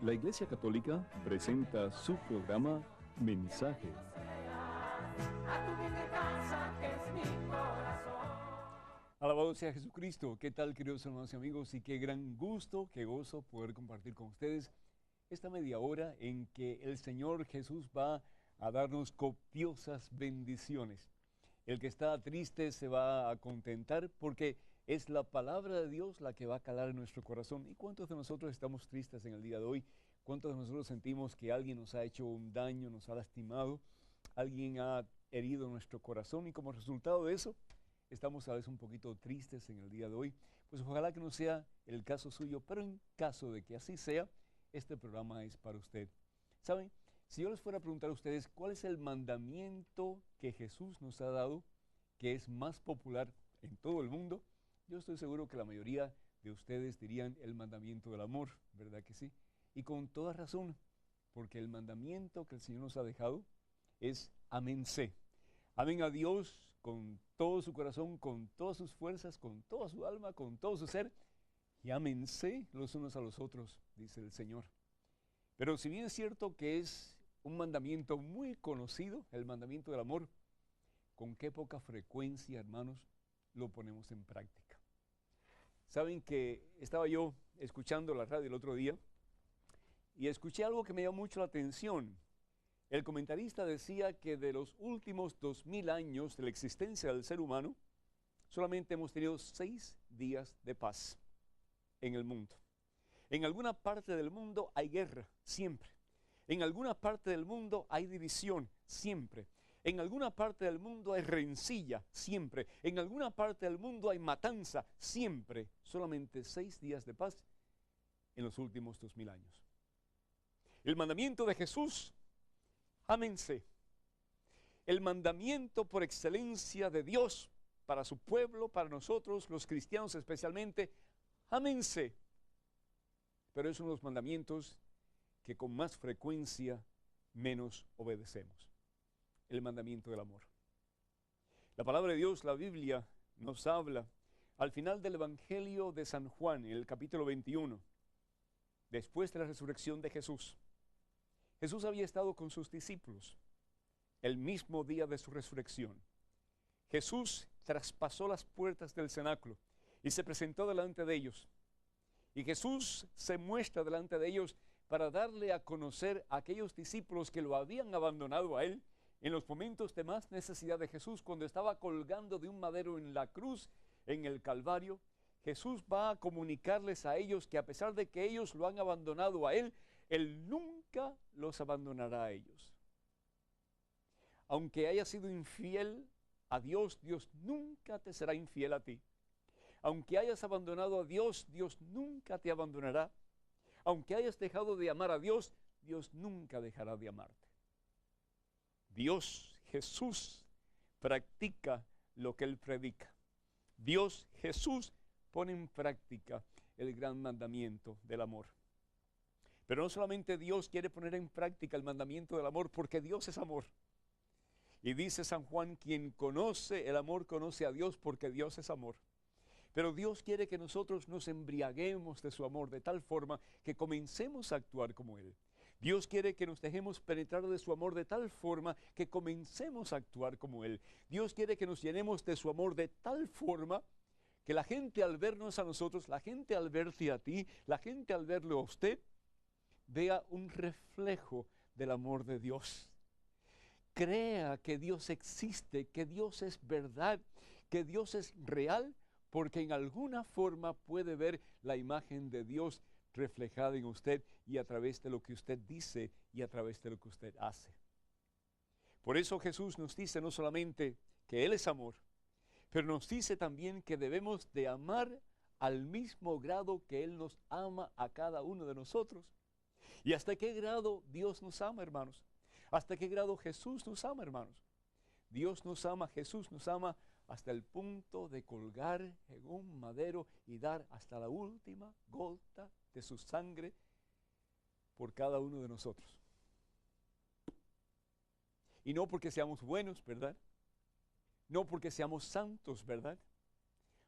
La Iglesia Católica presenta su programa Mensaje. Alabado sea Jesucristo. ¿Qué tal, queridos hermanos y amigos? Y qué gran gusto, qué gozo poder compartir con ustedes esta media hora en que el Señor Jesús va a darnos copiosas bendiciones. El que está triste se va a contentar porque es la palabra de Dios la que va a calar en nuestro corazón. ¿Y cuántos de nosotros estamos tristes en el día de hoy? ¿Cuántos de nosotros sentimos que alguien nos ha hecho un daño, nos ha lastimado? Alguien ha herido nuestro corazón y como resultado de eso, estamos a veces un poquito tristes en el día de hoy. Pues ojalá que no sea el caso suyo, pero en caso de que así sea, este programa es para usted. ¿Saben? Si yo les fuera a preguntar a ustedes cuál es el mandamiento que Jesús nos ha dado, que es más popular en todo el mundo, yo estoy seguro que la mayoría de ustedes dirían el mandamiento del amor, ¿verdad que sí? Y con toda razón, porque el mandamiento que el Señor nos ha dejado es ámense. Amen a Dios con todo su corazón, con todas sus fuerzas, con toda su alma, con todo su ser, y ámense los unos a los otros, dice el Señor. Pero si bien es cierto que es un mandamiento muy conocido, el mandamiento del amor, con qué poca frecuencia, hermanos, lo ponemos en práctica. Saben que estaba yo escuchando la radio el otro día y escuché algo que me llamó mucho la atención. El comentarista decía que de los últimos 2000 años de la existencia del ser humano, solamente hemos tenido 6 días de paz en el mundo. En alguna parte del mundo hay guerra, siempre. En alguna parte del mundo hay división, siempre. En alguna parte del mundo hay rencilla, siempre. En alguna parte del mundo hay matanza, siempre. Solamente 6 días de paz en los últimos 2000 años. El mandamiento de Jesús, ámense. El mandamiento por excelencia de Dios para su pueblo, para nosotros, los cristianos especialmente, ámense. Pero es uno de los mandamientos que con más frecuencia menos obedecemos. El mandamiento del amor. La palabra de Dios, la Biblia, nos habla al final del Evangelio de San Juan, en el capítulo 21, después de la resurrección de Jesús. Jesús había estado con sus discípulos el mismo día de su resurrección. Jesús traspasó las puertas del cenáculo y se presentó delante de ellos. Y Jesús se muestra delante de ellos para darle a conocer a aquellos discípulos que lo habían abandonado a Él en los momentos de más necesidad de Jesús, cuando estaba colgando de un madero en la cruz, en el Calvario. Jesús va a comunicarles a ellos que a pesar de que ellos lo han abandonado a Él, Él nunca los abandonará a ellos. Aunque hayas sido infiel a Dios, Dios nunca te será infiel a ti. Aunque hayas abandonado a Dios, Dios nunca te abandonará. Aunque hayas dejado de amar a Dios, Dios nunca dejará de amarte. Dios, Jesús, practica lo que Él predica. Dios, Jesús, pone en práctica el gran mandamiento del amor. Pero no solamente Dios quiere poner en práctica el mandamiento del amor, porque Dios es amor. Y dice San Juan, quien conoce el amor conoce a Dios, porque Dios es amor. Pero Dios quiere que nosotros nos embriaguemos de su amor de tal forma que comencemos a actuar como Él. Dios quiere que nos dejemos penetrar de su amor de tal forma que comencemos a actuar como Él. Dios quiere que nos llenemos de su amor de tal forma que la gente al vernos a nosotros, la gente al verte a ti, la gente al verlo a usted, vea un reflejo del amor de Dios. Crea que Dios existe, que Dios es verdad, que Dios es real, porque en alguna forma puede ver la imagen de Dios reflejada en usted y a través de lo que usted dice y a través de lo que usted hace. Por eso Jesús nos dice no solamente que Él es amor, pero nos dice también que debemos de amar al mismo grado que Él nos ama a cada uno de nosotros. ¿Y hasta qué grado Dios nos ama, hermanos? ¿Hasta qué grado Jesús nos ama, hermanos? Dios nos ama, Jesús nos ama hasta el punto de colgar en un madero y dar hasta la última gota de su sangre por cada uno de nosotros. Y no porque seamos buenos, ¿verdad? No porque seamos santos, ¿verdad?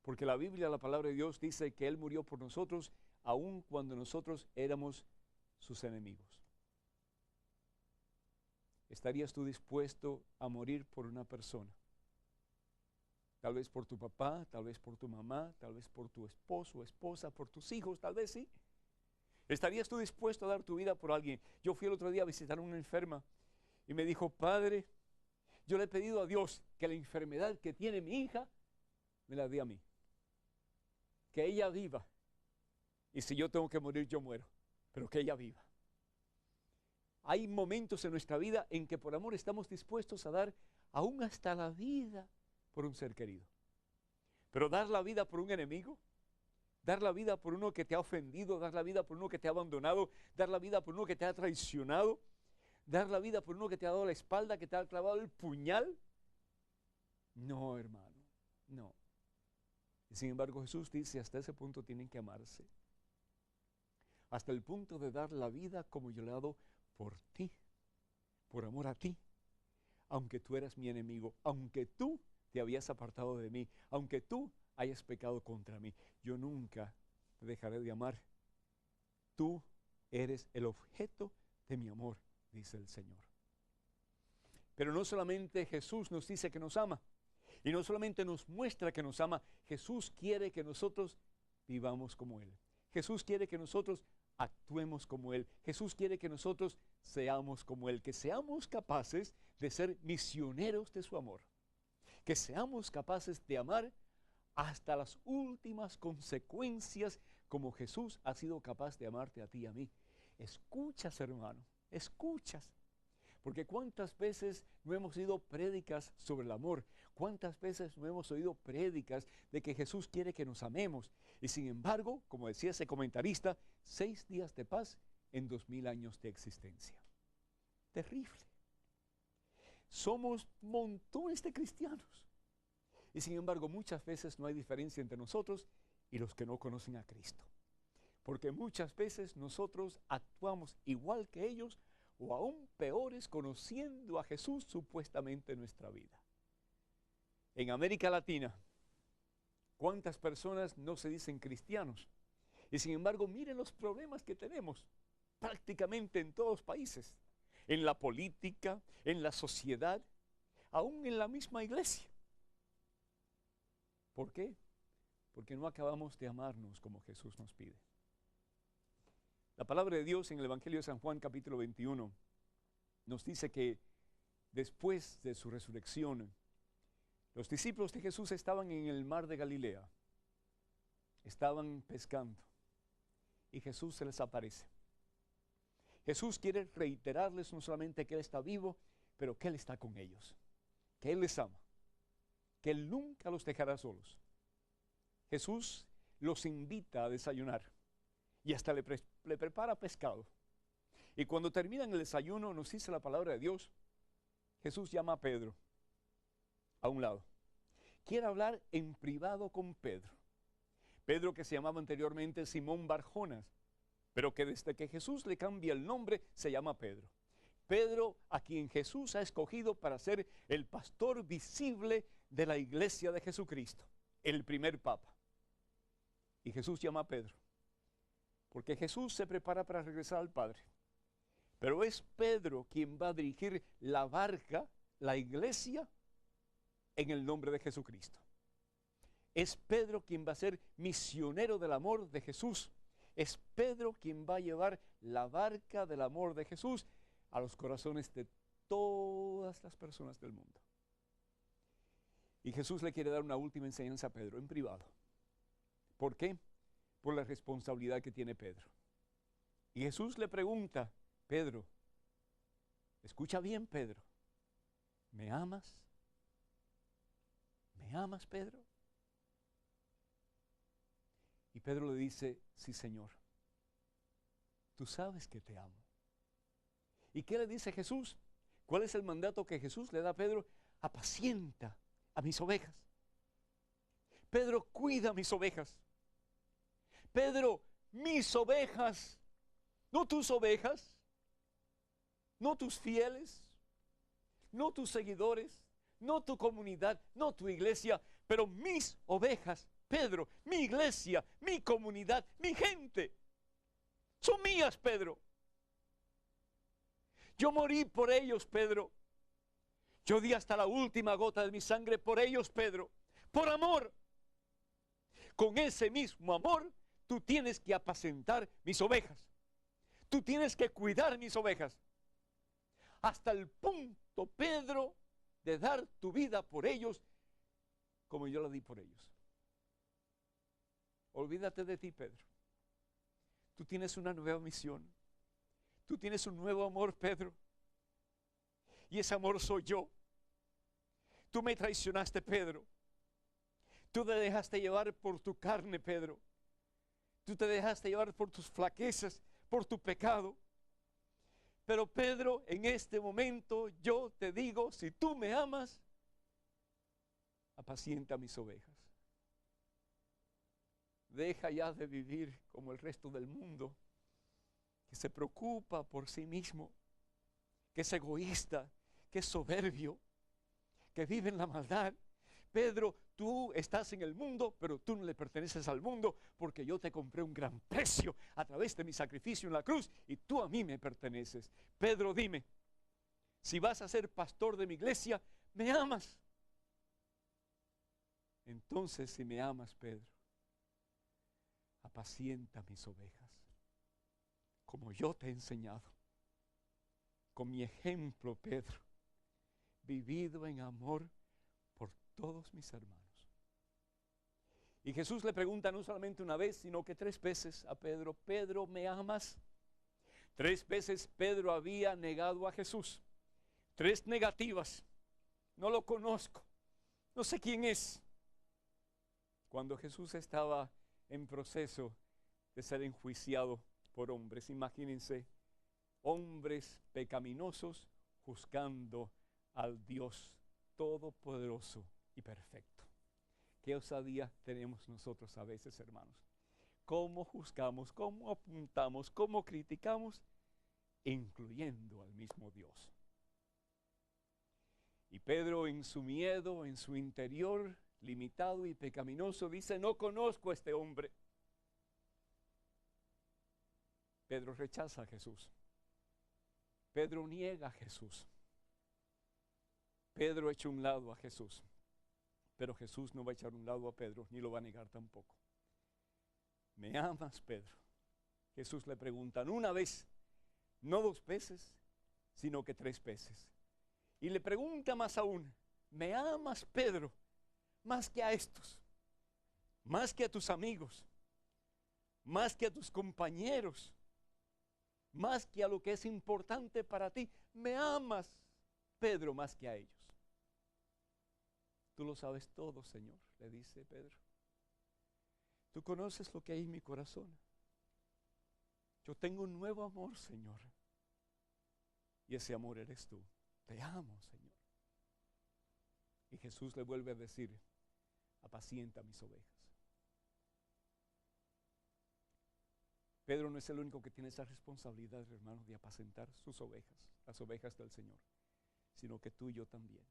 Porque la Biblia, la palabra de Dios, dice que Él murió por nosotros aun cuando nosotros éramos sus enemigos. ¿Estarías tú dispuesto a morir por una persona? Tal vez por tu papá, tal vez por tu mamá, tal vez por tu esposo o esposa, por tus hijos, tal vez sí. ¿Estarías tú dispuesto a dar tu vida por alguien? Yo fui el otro día a visitar a una enferma y me dijo, padre, yo le he pedido a Dios que la enfermedad que tiene mi hija me la dé a mí. Que ella viva. Y si yo tengo que morir, yo muero. Pero que ella viva. Hay momentos en nuestra vida en que por amor estamos dispuestos a dar aún hasta la vida por un ser querido. Pero dar la vida por un enemigo, dar la vida por uno que te ha ofendido, dar la vida por uno que te ha abandonado, dar la vida por uno que te ha traicionado, dar la vida por uno que te ha dado la espalda, que te ha clavado el puñal. No, hermano, no. Y sin embargo Jesús dice, hasta ese punto tienen que amarse. Hasta el punto de dar la vida como yo le he dado por ti, por amor a ti. Aunque tú eras mi enemigo, aunque tú te habías apartado de mí, aunque tú hayas pecado contra mí, yo nunca te dejaré de amar. Tú eres el objeto de mi amor, dice el Señor. Pero no solamente Jesús nos dice que nos ama, y no solamente nos muestra que nos ama, Jesús quiere que nosotros vivamos como Él. Jesús quiere que nosotros actuemos como Él. Jesús quiere que nosotros seamos como Él, que seamos capaces de ser misioneros de su amor, que seamos capaces de amar hasta las últimas consecuencias, como Jesús ha sido capaz de amarte a ti y a mí. Escuchas, hermano, escuchas. Porque cuántas veces no hemos oído prédicas sobre el amor, cuántas veces no hemos oído prédicas de que Jesús quiere que nos amemos. Y sin embargo, como decía ese comentarista, 6 días de paz en 2000 años de existencia. Terrible. Somos montones de cristianos. Y sin embargo, muchas veces no hay diferencia entre nosotros y los que no conocen a Cristo. Porque muchas veces nosotros actuamos igual que ellos, o aún peores, conociendo a Jesús supuestamente en nuestra vida. En América Latina, ¿cuántas personas no se dicen cristianos? Y sin embargo, miren los problemas que tenemos prácticamente en todos los países, en la política, en la sociedad, aún en la misma iglesia. ¿Por qué? Porque no acabamos de amarnos como Jesús nos pide. La palabra de Dios en el Evangelio de San Juan capítulo 21 nos dice que después de su resurrección, los discípulos de Jesús estaban en el mar de Galilea, estaban pescando y Jesús se les aparece. Jesús quiere reiterarles no solamente que Él está vivo, pero que Él está con ellos, que Él les ama, que Él nunca los dejará solos. Jesús los invita a desayunar y hasta le prepara pescado. Y cuando terminan el desayuno, nos dice la palabra de Dios, Jesús llama a Pedro a un lado. Quiere hablar en privado con Pedro. Pedro, que se llamaba anteriormente Simón Barjonas, pero que desde que Jesús le cambia el nombre, se llama Pedro. Pedro, a quien Jesús ha escogido para ser el pastor visible de la iglesia de Jesucristo, el primer papa. Y Jesús llama a Pedro, porque Jesús se prepara para regresar al Padre. Pero es Pedro quien va a dirigir la barca, la iglesia, en el nombre de Jesucristo. Es Pedro quien va a ser misionero del amor de Jesús. Es Pedro quien va a llevar la barca del amor de Jesús a los corazones de todas las personas del mundo. Y Jesús le quiere dar una última enseñanza a Pedro en privado. ¿Por qué? Por la responsabilidad que tiene Pedro. Y Jesús le pregunta, Pedro, escucha bien, Pedro, ¿me amas? ¿Me amas, Pedro? Y Pedro le dice, sí, Señor, tú sabes que te amo. ¿Y qué le dice Jesús? ¿Cuál es el mandato que Jesús le da a Pedro? Apacienta a mis ovejas. Pedro, cuida mis ovejas. Pedro, mis ovejas, no tus ovejas, no tus fieles, no tus seguidores, no tu comunidad, no tu iglesia, pero mis ovejas, Pedro, mi iglesia, mi comunidad, mi gente, son mías, Pedro. Yo morí por ellos, Pedro. Yo di hasta la última gota de mi sangre por ellos, Pedro. Por amor. Con ese mismo amor, tú tienes que apacentar mis ovejas. Tú tienes que cuidar mis ovejas. Hasta el punto, Pedro, de dar tu vida por ellos como yo la di por ellos. Olvídate de ti, Pedro. Tú tienes una nueva misión. Tú tienes un nuevo amor, Pedro. Y ese amor soy yo. Tú me traicionaste, Pedro. Tú te dejaste llevar por tu carne, Pedro. Tú te dejaste llevar por tus flaquezas, por tu pecado. Pero Pedro, en este momento yo te digo, si tú me amas, apacienta mis ovejas. Deja ya de vivir como el resto del mundo, que se preocupa por sí mismo, que es egoísta, que es soberbio, que vive en la maldad. Pedro, tú estás en el mundo, pero tú no le perteneces al mundo, porque yo te compré un gran precio a través de mi sacrificio en la cruz, y tú a mí me perteneces. Pedro, dime, si vas a ser pastor de mi iglesia, ¿me amas? Entonces, si me amas, Pedro, apacienta mis ovejas, como yo te he enseñado, con mi ejemplo, Pedro, vivido en amor por todos mis hermanos. Y Jesús le pregunta no solamente una vez, sino que 3 veces a Pedro, Pedro, ¿me amas? 3 veces Pedro había negado a Jesús. 3 negativas. No lo conozco. No sé quién es. Cuando Jesús estaba en proceso de ser enjuiciado por hombres, imagínense, hombres pecaminosos juzgando al Dios todopoderoso y perfecto. ¿Qué osadía tenemos nosotros a veces, hermanos? ¿Cómo juzgamos, cómo apuntamos, cómo criticamos, incluyendo al mismo Dios? Y Pedro, en su miedo, en su interior limitado y pecaminoso, dice, no conozco a este hombre. Pedro rechaza a Jesús. Pedro niega a Jesús. Pedro echa a un lado a Jesús. Pero Jesús no va a echar a un lado a Pedro, ni lo va a negar tampoco. ¿Me amas, Pedro? Jesús le pregunta, no una vez, no 2 veces, sino que 3 veces. Y le pregunta más aún, ¿me amas, Pedro? Más que a estos, más que a tus amigos, más que a tus compañeros, más que a lo que es importante para ti. ¿Me amas, Pedro, más que a ellos? Tú lo sabes todo, Señor, le dice Pedro. Tú conoces lo que hay en mi corazón. Yo tengo un nuevo amor, Señor. Y ese amor eres tú. Te amo, Señor. Y Jesús le vuelve a decir, apacienta mis ovejas. Pedro no es el único que tiene esa responsabilidad, hermanos, de apacentar sus ovejas, las ovejas del Señor, sino que tú y yo también.